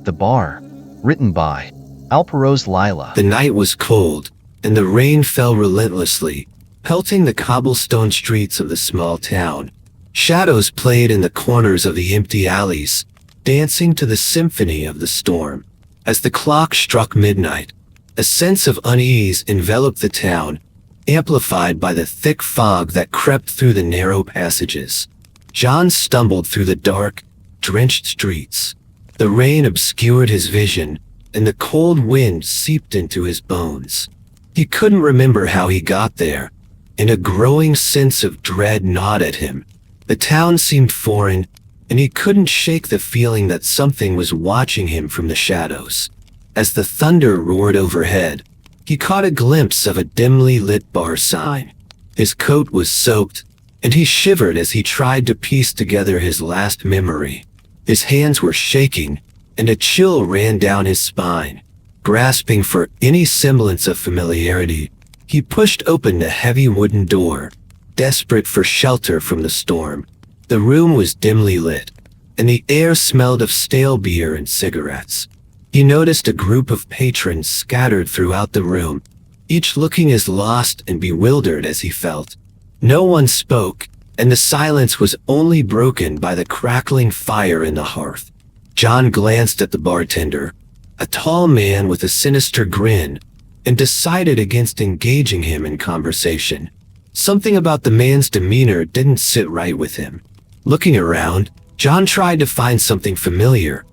the bar. Written by Alparose Lila. The night was cold, and the rain fell relentlessly, pelting the cobblestone streets of the small town. Shadows played in the corners of the empty alleys, dancing to the symphony of the storm. As the clock struck midnight, a sense of unease enveloped the town, amplified by the thick fog that crept through the narrow passages. John stumbled through the dark, drenched streets. The rain obscured his vision, and the cold wind seeped into his bones. He couldn't remember how he got there, and a growing sense of dread gnawed at him. The town seemed foreign, and he couldn't shake the feeling that something was watching him from the shadows. As the thunder roared overhead, he caught a glimpse of a dimly lit bar sign. His coat was soaked, and he shivered as he tried to piece together his last memory. His hands were shaking, and a chill ran down his spine. Grasping for any semblance of familiarity, he pushed open the heavy wooden door, desperate for shelter from the storm. The room was dimly lit, and the air smelled of stale beer and cigarettes. He noticed a group of patrons scattered throughout the room, each looking as lost and bewildered as he felt. No one spoke, and the silence was only broken by the crackling fire in the hearth. John glanced at the bartender, a tall man with a sinister grin, and decided against engaging him in conversation. Something about the man's demeanor didn't sit right with him. Looking around, John tried to find something familiar,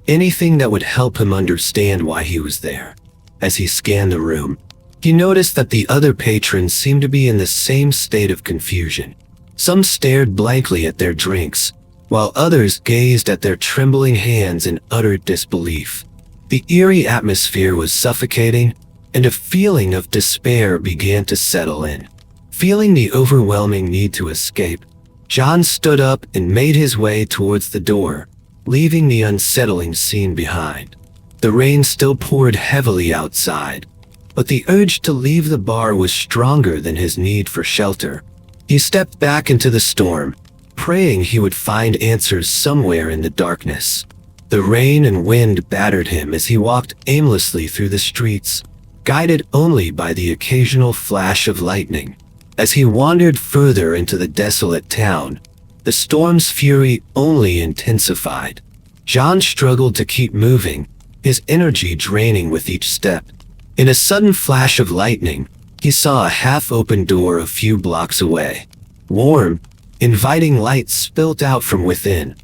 anything that would help him understand why he was there. As he scanned the room, he noticed that the other patrons seemed to be in the same state of confusion. Some stared blankly at their drinks, while others gazed at their trembling hands in utter disbelief. The eerie atmosphere was suffocating, and a feeling of despair began to settle in. Feeling the overwhelming need to escape, John stood up and made his way towards the door, leaving the unsettling scene behind. The rain still poured heavily outside, but the urge to leave the bar was stronger than his need for shelter. He stepped back into the storm, praying he would find answers somewhere in the darkness. The rain and wind battered him as he walked aimlessly through the streets, guided only by the occasional flash of lightning. As he wandered further into the desolate town, the storm's fury only intensified. John struggled to keep moving, his energy draining with each step. In a sudden flash of lightning, he saw a half-open door a few blocks away. Warm, inviting light spilt out from within,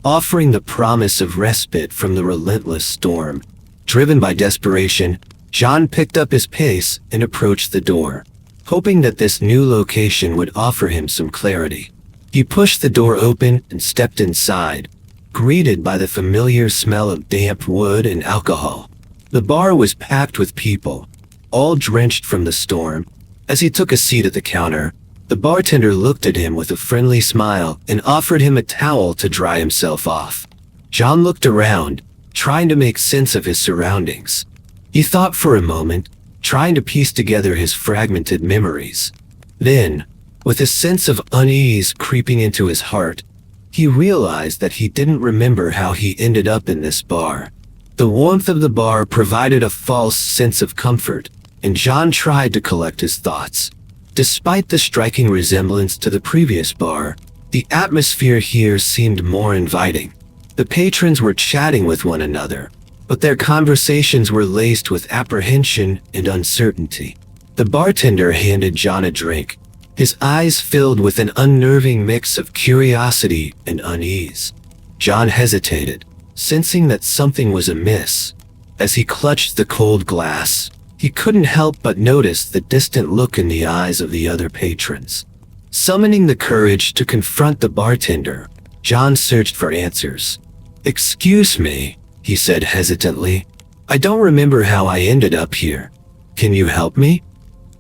offering the promise of respite from the relentless storm. Driven by desperation, John picked up his pace and approached the door, hoping that this new location would offer him some clarity. He pushed the door open and stepped inside, greeted by the familiar smell of damp wood and alcohol. The bar was packed with people, all drenched from the storm. As he took a seat at the counter, the bartender looked at him with a friendly smile and offered him a towel to dry himself off. John looked around, trying to make sense of his surroundings. He thought for a moment, trying to piece together his fragmented memories. Then, with a sense of unease creeping into his heart, he realized that he didn't remember how he ended up in this bar. The warmth of the bar provided a false sense of comfort, and John tried to collect his thoughts. Despite the striking resemblance to the previous bar, the atmosphere here seemed more inviting. The patrons were chatting with one another, but their conversations were laced with apprehension and uncertainty. The bartender handed John a drink, his eyes filled with an unnerving mix of curiosity and unease. John hesitated, sensing that something was amiss. As he clutched the cold glass, he couldn't help but notice the distant look in the eyes of the other patrons. Summoning the courage to confront the bartender, John searched for answers. "Excuse me," he said hesitantly. "I don't remember how I ended up here. Can you help me?"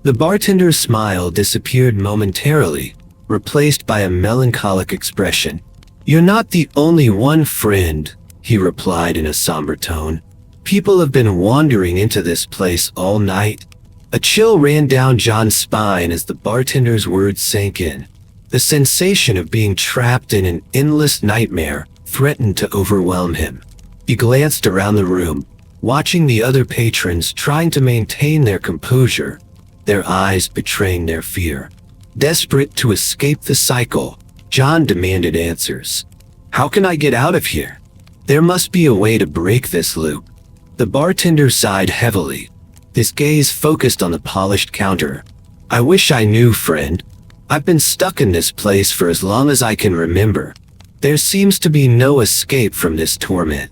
The bartender's smile disappeared momentarily, replaced by a melancholic expression. "You're not the only one, friend," he replied in a somber tone. "People have been wandering into this place all night." A chill ran down John's spine as the bartender's words sank in. The sensation of being trapped in an endless nightmare threatened to overwhelm him. He glanced around the room, watching the other patrons trying to maintain their composure, their eyes betraying their fear. Desperate to escape the cycle, John demanded answers. How can I get out of here? There must be a way to break this loop. The bartender sighed heavily, his gaze focused on the polished counter. I wish I knew, friend. I've been stuck in this place for as long as I can remember. There seems to be no escape from this torment.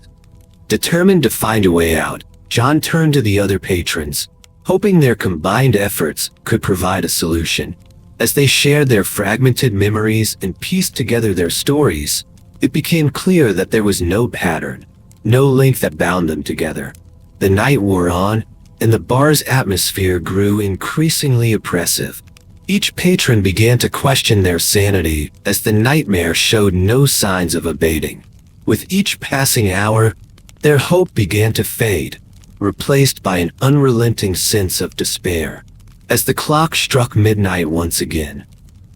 Determined to find a way out, John turned to the other patrons, hoping their combined efforts could provide a solution. As they shared their fragmented memories and pieced together their stories, it became clear that there was no pattern, no link that bound them together. The night wore on, and the bar's atmosphere grew increasingly oppressive. Each patron began to question their sanity as the nightmare showed no signs of abating. With each passing hour, their hope began to fade, replaced by an unrelenting sense of despair. As the clock struck midnight once again,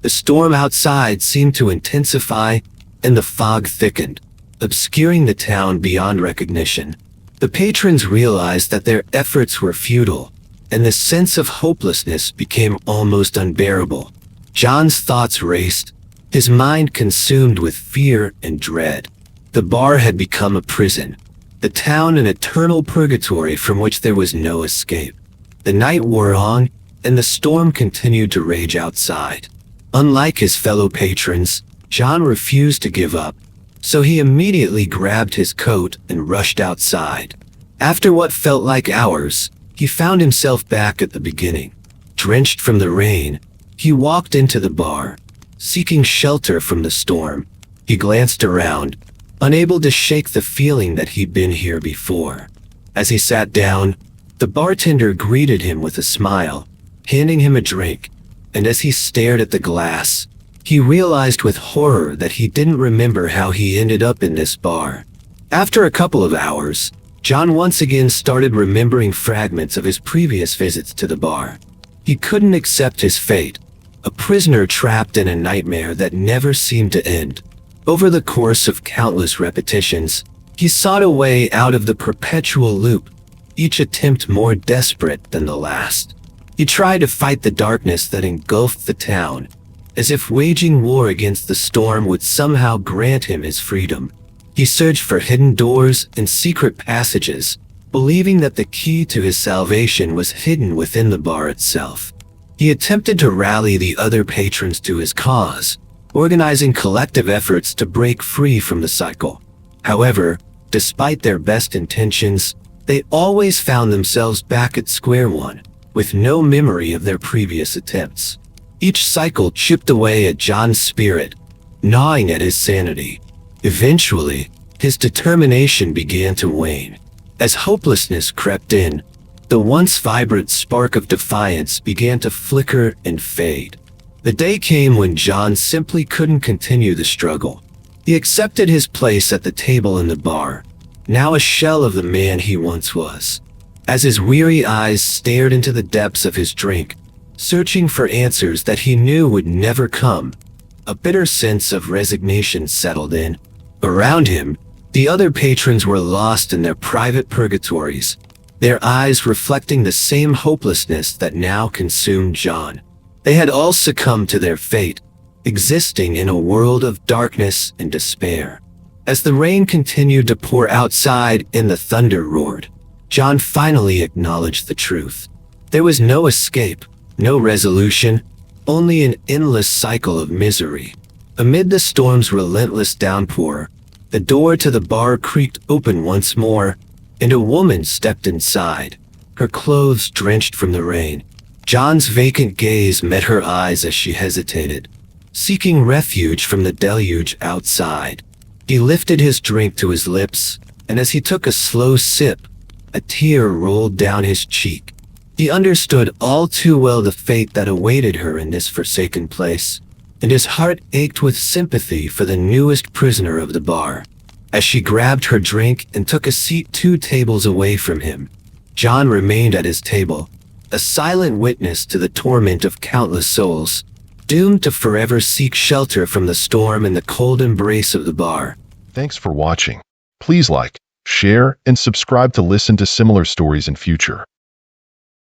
the storm outside seemed to intensify and the fog thickened, obscuring the town beyond recognition. The patrons realized that their efforts were futile, and the sense of hopelessness became almost unbearable. John's thoughts raced, his mind consumed with fear and dread. The bar had become a prison, the town an eternal purgatory from which there was no escape. The night wore on, and the storm continued to rage outside. Unlike his fellow patrons, John refused to give up, so he immediately grabbed his coat and rushed outside. After what felt like hours, he found himself back at the beginning. Drenched from the rain, he walked into the bar, seeking shelter from the storm. He glanced around, unable to shake the feeling that he'd been here before. As he sat down, the bartender greeted him with a smile, handing him a drink, and as he stared at the glass, he realized with horror that he didn't remember how he ended up in this bar. After a couple of hours, John once again started remembering fragments of his previous visits to the bar. He couldn't accept his fate, a prisoner trapped in a nightmare that never seemed to end. Over the course of countless repetitions, he sought a way out of the perpetual loop, each attempt more desperate than the last. He tried to fight the darkness that engulfed the town, as if waging war against the storm would somehow grant him his freedom. He searched for hidden doors and secret passages, believing that the key to his salvation was hidden within the bar itself. He attempted to rally the other patrons to his cause, organizing collective efforts to break free from the cycle. However, despite their best intentions, they always found themselves back at square one, with no memory of their previous attempts. Each cycle chipped away at John's spirit, gnawing at his sanity. Eventually, his determination began to wane. As hopelessness crept in, the once vibrant spark of defiance began to flicker and fade. The day came when John simply couldn't continue the struggle. He accepted his place at the table in the bar, now a shell of the man he once was. As his weary eyes stared into the depths of his drink, searching for answers that he knew would never come, a bitter sense of resignation settled in. Around him, the other patrons were lost in their private purgatories, their eyes reflecting the same hopelessness that now consumed John. They had all succumbed to their fate, existing in a world of darkness and despair. As the rain continued to pour outside and the thunder roared, John finally acknowledged the truth. There was no escape, no resolution, only an endless cycle of misery. Amid the storm's relentless downpour, the door to the bar creaked open once more, and a woman stepped inside, her clothes drenched from the rain. John's vacant gaze met her eyes as she hesitated, seeking refuge from the deluge outside. He lifted his drink to his lips, and as he took a slow sip, a tear rolled down his cheek. He understood all too well the fate that awaited her in this forsaken place, and his heart ached with sympathy for the newest prisoner of the bar. As she grabbed her drink and took a seat 2 tables away from him, John remained at his table, a silent witness to the torment of countless souls, doomed to forever seek shelter from the storm and the cold embrace of the bar. Thanks for watching. Please like, share, and subscribe to listen to similar stories in future.